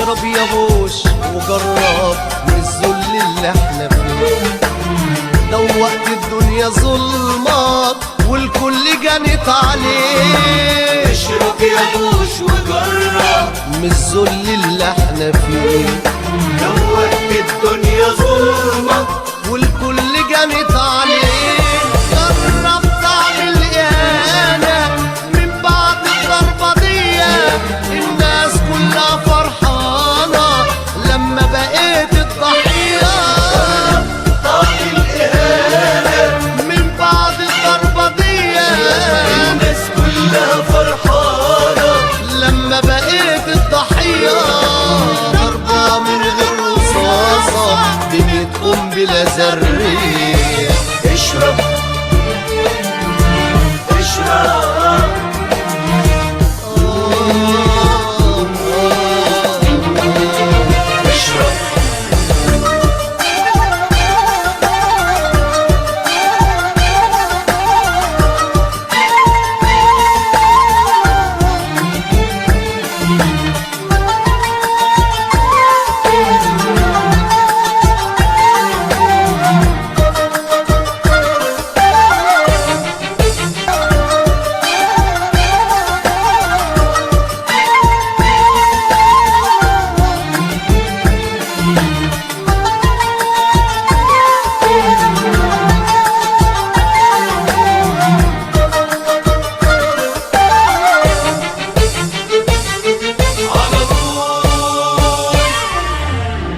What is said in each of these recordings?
اشرب يا بوش وجرب من الذل اللي احنا فيه. دوقت الدنيا ظلمات والكل جنت عليه. اشرب يا بوش وجرب من الذل اللي احنا فيه. دوقت الدنيا ظلمة والكل جنت عليه. جرب طعم الإهانة من بعد الضربة دي. الناس كلها فرحانة لما بقيت الضحية. طعم الإهانة من بعد الضربة دي. الناس كلها فرحانة لما بقيت الضحية. ضربة من غير رصاصة بميت بلا ذرية. اشرب اشرب اشرب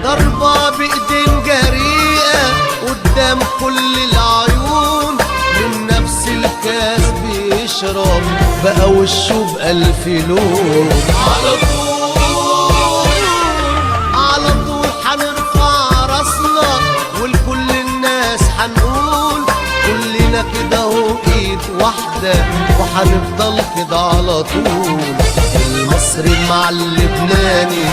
ضربة بإيدين جريئة قدام كل العيون. من نفس الكاس بيشرب بقى وشه بألف لون. على طول على طول حنرفع راسنا ولكل الناس حنقول كلنا كده اهو ايد واحدة وحنفضل كده على طول. المصري مع اللبناني،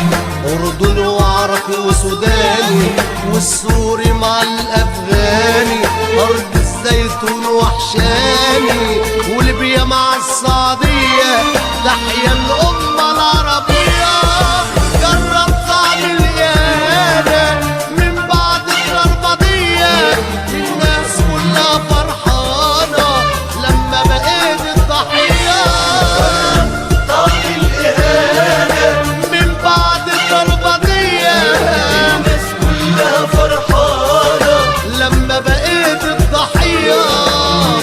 أردن وعربي وسوداني، والسوري مع الأفغاني، أرض الزيتون وحشاني، وليبيا مع السعودية. تحيا الأمة العربية. جرب طعم الإهانة من بعد الضربة دي. الناس كلها فرحانة لما بقيت الضحية. طعم الإهانة من بعد الضربة دي. الناس كلها فرحانة لما بقيت الضحية.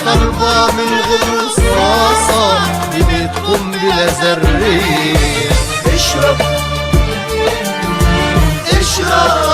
ضربة من غير رصاصة بميت بلا ذرية. اشرب اشرب